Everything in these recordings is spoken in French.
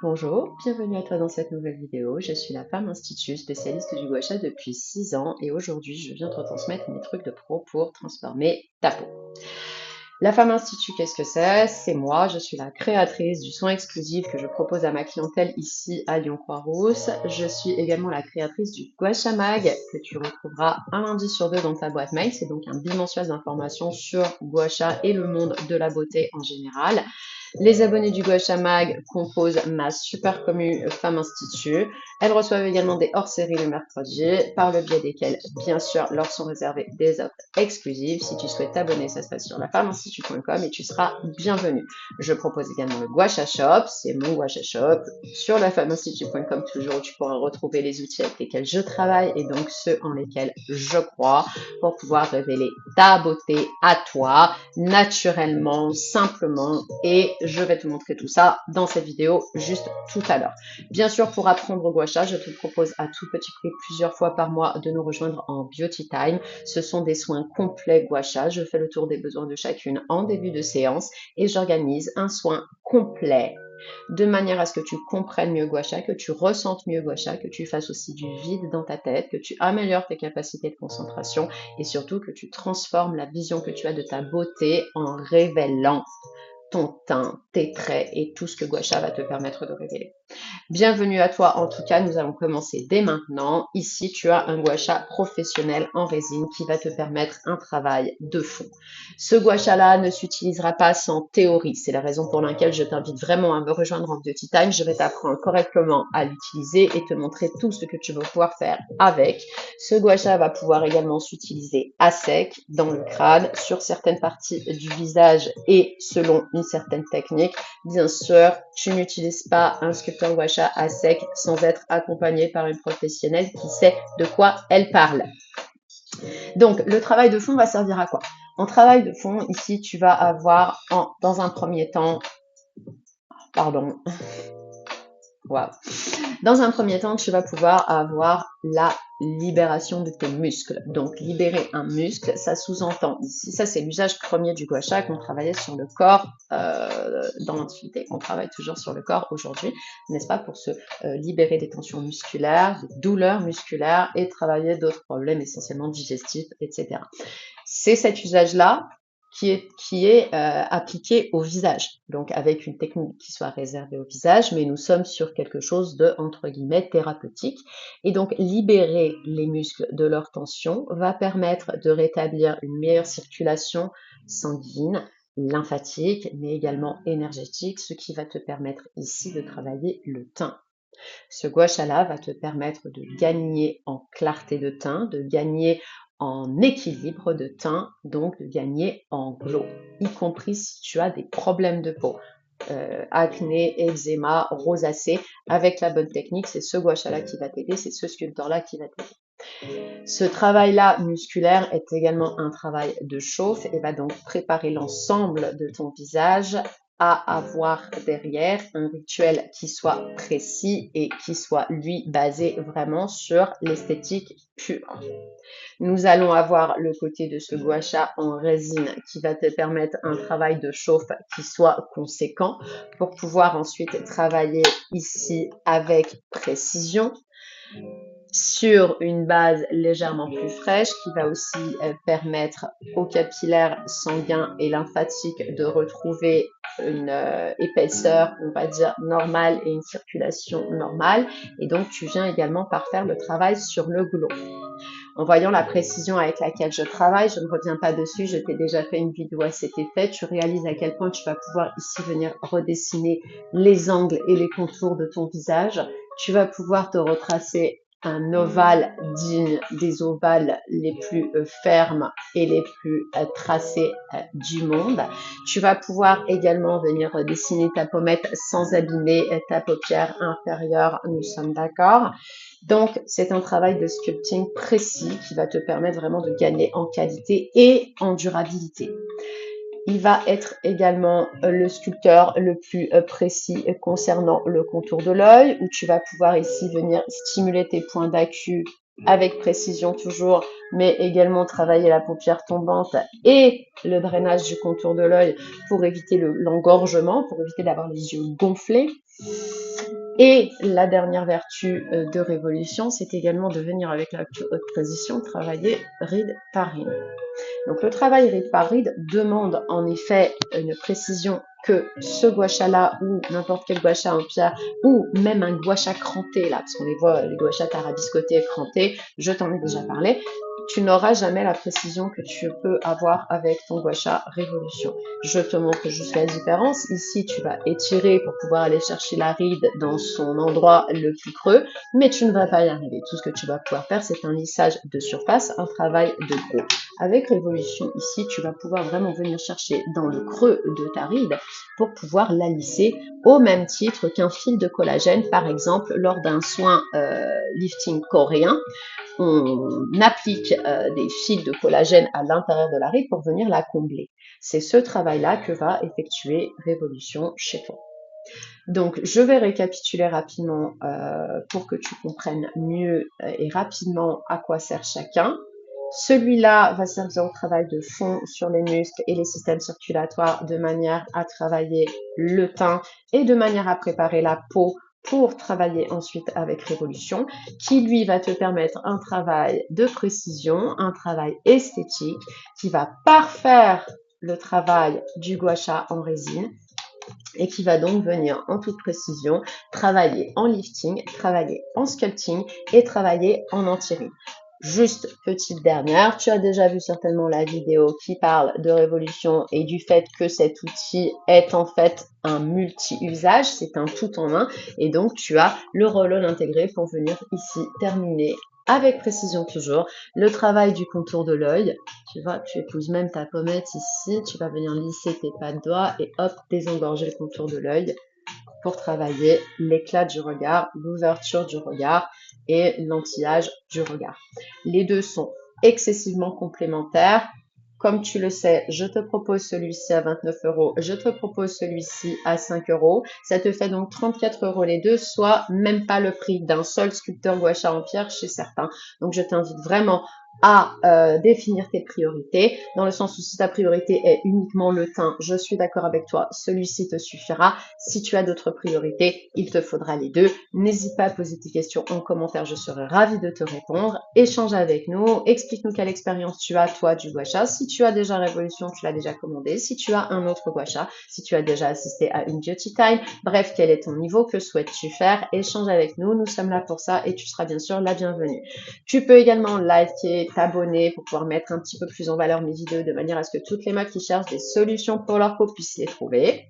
Bonjour, bienvenue à toi dans cette nouvelle vidéo. Je suis la Femme Institut, spécialiste du gua sha depuis 6 ans et aujourd'hui je viens te retransmettre mes trucs de pro pour transformer ta peau. La Femme Institut, qu'est-ce que c'est? C'est moi, je suis la créatrice du soin exclusif que je propose à ma clientèle ici à Lyon-Croix-Rousse. Je suis également la créatrice du Gua Sha Mag que tu retrouveras un lundi sur deux dans ta boîte mail. C'est donc un bimensuel d'informations sur gua sha et le monde de la beauté en général. Les abonnés du Gua Sha Mag composent ma super commu Femme Institut. Elles reçoivent également des hors-séries le mercredi, par le biais desquels, bien sûr, leur sont réservées des offres exclusives. Si tu souhaites t'abonner, ça se passe sur lafemmeinstitut.com et tu seras bienvenue. Je propose également le Gua Sha Shop, c'est mon Gua Sha Shop, sur lafemmeinstitut.com toujours où tu pourras retrouver les outils avec lesquels je travaille et donc ceux en lesquels je crois pour pouvoir révéler ta beauté à toi, naturellement, simplement, et je vais te montrer tout ça dans cette vidéo juste tout à l'heure. Bien sûr, pour apprendre au gua sha, je te propose à tout petit prix plusieurs fois par mois de nous rejoindre en Beauty Time. Ce sont des soins complets gua sha. Je fais le tour des besoins de chacune en début de séance et j'organise un soin complet de manière à ce que tu comprennes mieux gua sha, que tu ressentes mieux gua sha, que tu fasses aussi du vide dans ta tête, que tu améliores tes capacités de concentration et surtout que tu transformes la vision que tu as de ta beauté en révélant ton teint, tes traits et tout ce que gua sha va te permettre de révéler. Bienvenue à toi en tout cas, nous allons commencer dès maintenant. Ici, tu as un gua sha professionnel en résine qui va te permettre un travail de fond. Ce gua sha-là ne s'utilisera pas sans théorie. C'est la raison pour laquelle je t'invite vraiment à me rejoindre en Beauty Time. Je vais t'apprendre correctement à l'utiliser et te montrer tout ce que tu vas pouvoir faire avec. Ce gua sha va pouvoir également s'utiliser à sec, dans le crâne, sur certaines parties du visage et selon une certaine technique. Bien sûr, tu n'utilises pas un sculpteur gua sha à sec sans être accompagné par une professionnelle qui sait de quoi elle parle. Donc, le travail de fond va servir à quoi? En travail de fond, ici, tu vas avoir, dans un premier temps, pardon, waouh. Dans un premier temps, tu vas pouvoir avoir la libération de tes muscles. Donc, libérer un muscle, ça sous-entend ici, ça c'est l'usage premier du gua sha qu'on travaillait sur le corps dans l'Antiquité. On travaille toujours sur le corps aujourd'hui, n'est-ce pas, pour se libérer des tensions musculaires, des douleurs musculaires et travailler d'autres problèmes essentiellement digestifs, etc. C'est cet usage-là qui est appliqué au visage, donc avec une technique qui soit réservée au visage, mais nous sommes sur quelque chose de, entre guillemets, thérapeutique. Et donc, libérer les muscles de leur tension va permettre de rétablir une meilleure circulation sanguine, lymphatique, mais également énergétique, ce qui va te permettre ici de travailler le teint. Ce gua sha-là va te permettre de gagner en clarté de teint, de gagner en équilibre de teint, donc de gagner en glow, y compris si tu as des problèmes de peau. Acné, eczéma, rosacée, avec la bonne technique, c'est ce gua sha-là qui va t'aider, c'est ce sculpteur-là qui va t'aider. Ce travail-là musculaire est également un travail de chauffe et va donc préparer l'ensemble de ton visage à avoir derrière un rituel qui soit précis et qui soit, lui, basé vraiment sur l'esthétique pure. Nous allons avoir le côté de ce gua sha en résine qui va te permettre un travail de chauffe qui soit conséquent pour pouvoir ensuite travailler ici avec précision sur une base légèrement plus fraîche qui va aussi permettre aux capillaires sanguins et lymphatiques de retrouver une épaisseur, on va dire, normale et une circulation normale. Et donc, tu viens également par faire le travail sur le glow. En voyant la précision avec laquelle je travaille, je ne reviens pas dessus, je t'ai déjà fait une vidéo à cet effet, tu réalises à quel point tu vas pouvoir ici venir redessiner les angles et les contours de ton visage. Tu vas pouvoir te retracer un ovale digne des ovales les plus fermes et les plus tracés du monde. Tu vas pouvoir également venir dessiner ta pommette sans abîmer ta paupière inférieure, nous sommes d'accord. Donc, c'est un travail de sculpting précis qui va te permettre vraiment de gagner en qualité et en durabilité. Il va être également le sculpteur le plus précis concernant le contour de l'œil, où tu vas pouvoir ici venir stimuler tes points d'acu avec précision toujours, mais également travailler la paupière tombante et le drainage du contour de l'œil pour éviter l'engorgement, pour éviter d'avoir les yeux gonflés. Et la dernière vertu de révolution, c'est également de venir avec la plus haute position travailler ride par ride. Donc le travail ride par ride demande en effet une précision que ce gua-sha-là ou n'importe quel gua-sha en pierre ou même un gua-sha cranté là, parce qu'on les voit, les gua-sha tarabiscotés et crantés, je t'en ai déjà parlé, tu n'auras jamais la précision que tu peux avoir avec ton gua-sha révolution. Je te montre juste la différence. Ici, tu vas étirer pour pouvoir aller chercher la ride dans son endroit le plus creux, mais tu ne vas pas y arriver. Tout ce que tu vas pouvoir faire, c'est un lissage de surface, un travail de gros. Avec révolution, ici, tu vas pouvoir vraiment venir chercher dans le creux de ta ride pour pouvoir la lisser au même titre qu'un fil de collagène, par exemple, lors d'un soin lifting coréen. On applique des fils de collagène à l'intérieur de la ride pour venir la combler. C'est ce travail-là que va effectuer Révolution chez toi. Donc, je vais récapituler rapidement pour que tu comprennes mieux et rapidement à quoi sert chacun. Celui-là va servir au travail de fond sur les muscles et les systèmes circulatoires de manière à travailler le teint et de manière à préparer la peau pour travailler ensuite avec Révolution, qui lui va te permettre un travail de précision, un travail esthétique, qui va parfaire le travail du gua sha en résine et qui va donc venir en toute précision travailler en lifting, travailler en sculpting et travailler en anti-ride. Juste petite dernière, tu as déjà vu certainement la vidéo qui parle de révolution et du fait que cet outil est en fait un multi-usage, c'est un tout en un et donc tu as le roll-on intégré pour venir ici terminer avec précision toujours le travail du contour de l'œil. Tu vois, tu épouses même ta pommette ici, tu vas venir lisser tes pas de doigts et hop, désengorger le contour de l'œil pour travailler l'éclat du regard, l'ouverture du regard et l'anti-âge du regard. Les deux sont excessivement complémentaires. Comme tu le sais, je te propose celui-ci à 29 €, je te propose celui-ci à 5 €. Ça te fait donc 34 € les deux, soit même pas le prix d'un seul sculpteur gua sha en pierre chez certains. Donc je t'invite vraiment à définir tes priorités, dans le sens où si ta priorité est uniquement le teint, je suis d'accord avec toi, celui-ci te suffira. Si tu as d'autres priorités, il te faudra les deux. N'hésite pas à poser tes questions en commentaire, je serai ravie de te répondre. Échange avec nous, explique-nous quelle expérience tu as, toi, du gua sha. Si tu as déjà Révolution, tu l'as déjà commandé. Si tu as un autre gua sha, si tu as déjà assisté à une beauty time, bref, quel est ton niveau, que souhaites-tu faire? Échange avec nous, nous sommes là pour ça et tu seras bien sûr la bienvenue. Tu peux également liker, t'abonner pour pouvoir mettre un petit peu plus en valeur mes vidéos de manière à ce que toutes les meufs qui cherchent des solutions pour leur peau puissent les trouver.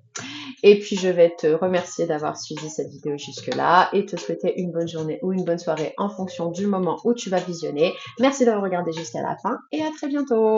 Et puis, je vais te remercier d'avoir suivi cette vidéo jusque-là et te souhaiter une bonne journée ou une bonne soirée en fonction du moment où tu vas visionner. Merci d'avoir regardé jusqu'à la fin et à très bientôt.